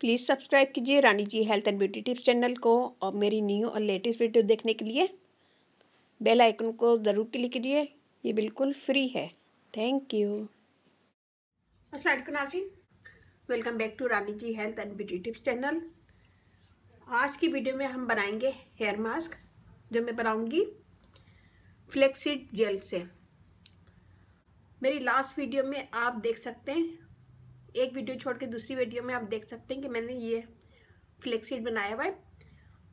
Please subscribe कीजिए Rani ji health and beauty tips channel को और मेरी न्यू और लेटेस्ट वीडियो देखने के लिए बेल आइकन को ज़रूर क्लिक कीजिए। ये बिल्कुल फ्री है। Thank you. अस्सलाम वालेकुम नाज़रीन, welcome back to Rani ji health and beauty tips channel. आज की वीडियो में हम बनाएंगे हेयर मास्क, जो मैं बनाऊंगी फ्लैक्ससीड जेल से। मेरी लास्ट वीडियो में आप देख सकते हैं, एक वीडियो छोड़ के दूसरी वीडियो में आप देख सकते हैं कि मैंने ये फ्लैक्ससीड बनाया हुआ है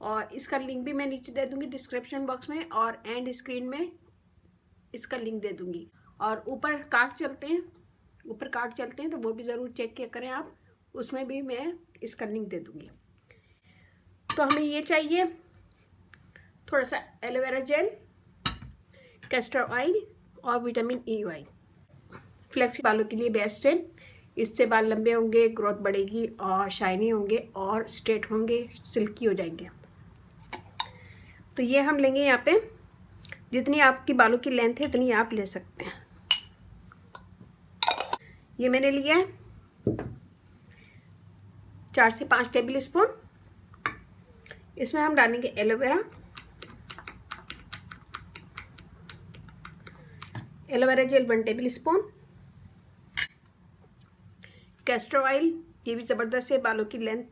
और इसका लिंक भी मैं नीचे दे दूंगी डिस्क्रिप्शन बॉक्स में और एंड स्क्रीन में इसका लिंक दे दूंगी। और ऊपर कार्ड चलते हैं तो वो भी ज़रूर चेक किया करें आप, उसमें भी मैं इसका लिंक दे दूंगी। तो हमें ये चाहिए थोड़ा सा एलोवेरा जेल, कैस्टर ऑयल और विटामिन ई ऑयल। फ्लैक्सी बालों के लिए बेस्ट है, इससे बाल लंबे होंगे, ग्रोथ बढ़ेगी और शाइनी होंगे और स्ट्रेट होंगे, सिल्की हो जाएंगे। तो ये हम लेंगे यहाँ पे, जितनी आपकी बालों की लेंथ है उतनी आप ले सकते हैं। ये मैंने लिया है 4 से 5 टेबल स्पून। इसमें हम डालेंगे aloe vera gel 1 table spoon, castor oil, ये भी ज़बरदस्त है बालों की लेंथ,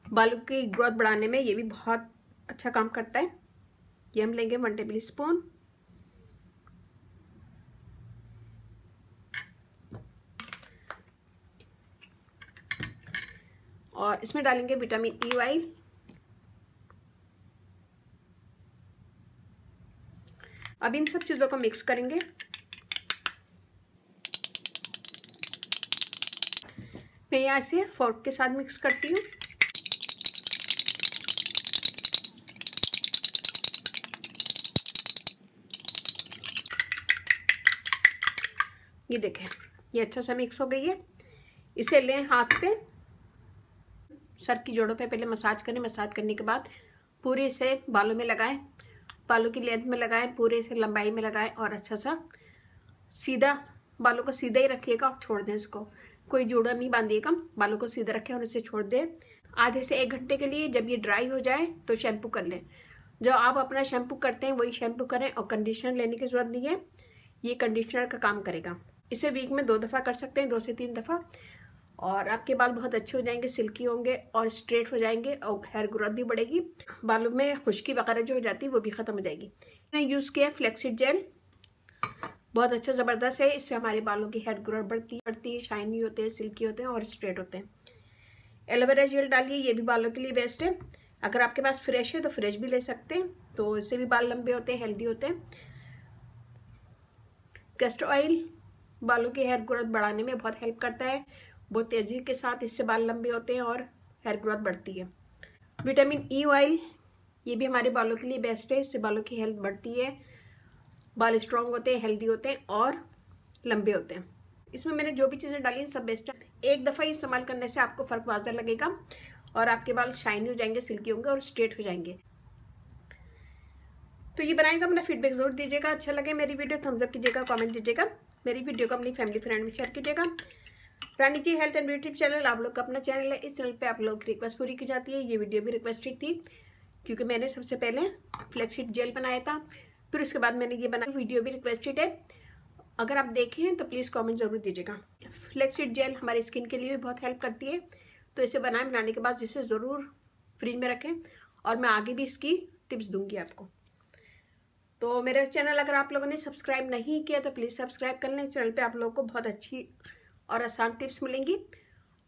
बालों की ग्रोथ बढ़ाने में ये भी बहुत अच्छा काम करता है। ये हम लेंगे 1 टेबल स्पून। और इसमें डालेंगे विटामिन ई ऑयल। अब इन सब चीज़ों को मिक्स करेंगे। मैं यहाँ से फोर्क के साथ मिक्स करती हूँ। ये देखें, ये अच्छा सा मिक्स हो गई है। इसे लें हाथ पे, सर की जोड़ों पे पहले मसाज करें। मसाज करने के बाद पूरे से बालों में लगाएं, बालों की लेंथ में लगाएं, पूरे से लंबाई में लगाएं और अच्छा सा सीधा, बालों को सीधा ही रखिएगा और छोड़ दें इसको, कोई जोड़ा नहीं बांधिएगा, बालों को सीधा रखें और इसे छोड़ दें आधे से 1 घंटे के लिए। जब ये ड्राई हो जाए तो शैम्पू कर लें। जो आप अपना शैम्पू करते हैं वही शैम्पू करें और कंडीशनर लेने की ज़रूरत नहीं है, ये कंडीशनर का काम करेगा। इसे वीक में 2 दफ़ा कर सकते हैं, 2 से 3 दफ़ा, और आपके बाल बहुत अच्छे हो जाएंगे, सिल्की होंगे और स्ट्रेट हो जाएंगे और हेयर ग्रोथ भी बढ़ेगी। बालों में खुश्की वगैरह जो हो जाती है वो भी ख़त्म हो जाएगी। मैंने यूज़ किया फ्लैक्ससीड जेल, बहुत अच्छा ज़बरदस्त है। इससे हमारे बालों की हेयर ग्रोथ बढ़ती है, शाइनी होते हैं, सिल्की होते हैं और स्ट्रेट होते हैं। एलोवेरा जेल डालिए, ये भी बालों के लिए बेस्ट है। अगर आपके पास फ्रेश है तो फ्रेश भी ले सकते हैं, तो इससे भी बाल लंबे होते हैं, हेल्दी होते हैं। कैस्टर ऑयल बालों की हेयर ग्रोथ बढ़ाने में बहुत हेल्प करता है, बहुत तेज़ी के साथ इससे बाल लंबे होते हैं और हेयर ग्रोथ बढ़ती है। विटामिन ई ऑयल, ये भी हमारे बालों के लिए बेस्ट है, इससे बालों की हेल्थ बढ़ती है, बाल स्ट्रॉन्ग होते हैं, हेल्दी होते हैं और लंबे होते हैं। इसमें मैंने जो भी चीज़ें डाली हैं सब बेस्ट है। एक दफ़ा इस्तेमाल करने से आपको फ़र्क वाज़ह लगेगा और आपके बाल शाइनी हो जाएंगे, सिल्की होंगे और स्ट्रेट हो जाएंगे। तो ये बनाएगा, अपना फीडबैक ज़रूर दीजिएगा। अच्छा लगे मेरी वीडियो थम्स अप कीजिएगा, कमेंट दीजिएगा, मेरी वीडियो को अपनी फैमिली फ्रेंड में शेयर कीजिएगा। रानी ji health and beauty channel आप लोग का अपना चैनल है, इस चैनल पे आप लोग की रिक्वेस्ट पूरी की जाती है। ये वीडियो भी रिक्वेस्टेड थी क्योंकि मैंने सबसे पहले फ्लैक्ससीड जेल बनाया था, फिर उसके बाद मैंने ये बनाया। वीडियो भी रिक्वेस्टेड है, अगर आप देखें तो प्लीज़ कमेंट ज़रूर दीजिएगा। फ्लैक्ससीड जेल हमारी स्किन के लिए भी बहुत हेल्प करती है, तो इसे बनाने के बाद जिसे ज़रूर फ्रिज में रखें और मैं आगे भी इसकी टिप्स दूँगी आपको। तो मेरे चैनल अगर आप लोगों ने सब्सक्राइब नहीं किया तो प्लीज़ सब्सक्राइब कर लें। चैनल पे आप लोगों को बहुत अच्छी और आसान टिप्स मिलेंगी।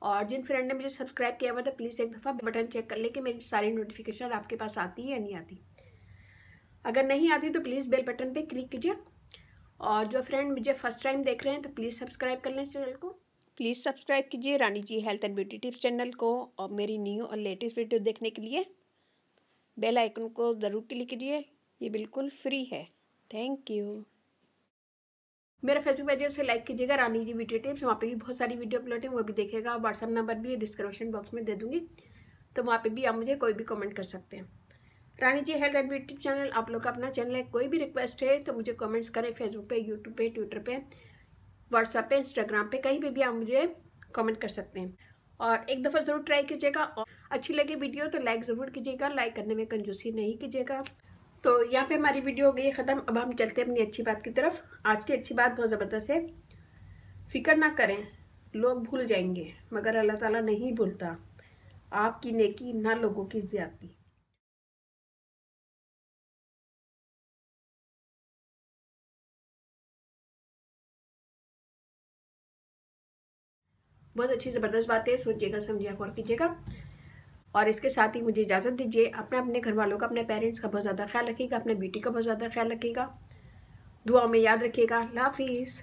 और जिन फ्रेंड ने मुझे सब्सक्राइब किया हुआ था प्लीज़ एक दफ़ा बटन चेक कर लें कि मेरी सारी नोटिफिकेशन आपके पास आती है या नहीं आती। अगर नहीं आती तो प्लीज़ बेल बटन पे क्लिक कीजिए। और जो फ्रेंड मुझे फर्स्ट टाइम देख रहे हैं तो प्लीज़ सब्सक्राइब कर लें इस चैनल को। प्लीज़ सब्सक्राइब कीजिए Rani ji health and beauty tips channel को और मेरी न्यू और लेटेस्ट वीडियो देखने के लिए बेल आइकन को ज़रूर क्लिक कीजिए। ये बिल्कुल फ्री है। Thank you. मेरा फेसबुक पेज है, उसे लाइक कीजिएगा, रानी जी ब्यूटी टिप्स, वहाँ पे भी बहुत सारी वीडियो अपलोड है, वो भी देखेगा। व्हाट्सअप नंबर भी डिस्क्रिप्शन बॉक्स में दे दूँगी, तो वहाँ पे भी आप मुझे कोई भी कमेंट कर सकते हैं। रानी ji health and beauty channel आप लोग का अपना चैनल है, कोई भी रिक्वेस्ट है तो मुझे कमेंट्स करें। फेसबुक पे, यूट्यूब पे, ट्विटर पे, व्हाट्सएप पे, इंस्टाग्राम पे, कहीं पे भी आप मुझे कमेंट कर सकते हैं। और एक दफ़ा ज़रूर ट्राई कीजिएगा। और अच्छी लगी वीडियो तो लाइक ज़रूर कीजिएगा, लाइक करने में कंजूसी नहीं कीजिएगा। तो यहाँ पे हमारी वीडियो हो गई ख़त्म। अब हम चलते हैं अपनी अच्छी बात की तरफ। आज की अच्छी बात बहुत ज़बरदस्त है। फ़िक्र ना करें, लोग भूल जाएंगे मगर अल्लाह ताला नहीं भूलता आपकी नेकी ना लोगों की ज़्यादती। बहुत अच्छी ज़बरदस्त बात है, सोचिएगा समझिएगा गौर कीजिएगा। और इसके साथ ही मुझे इजाज़त दीजिए। अपने घर वालों का, अपने पेरेंट्स का बहुत ज़्यादा ख्याल रखिएगा, अपने बेटी का बहुत ज़्यादा ख्याल रखिएगा, दुआओं में याद रखिएगा। अल्लाह हाफिज़।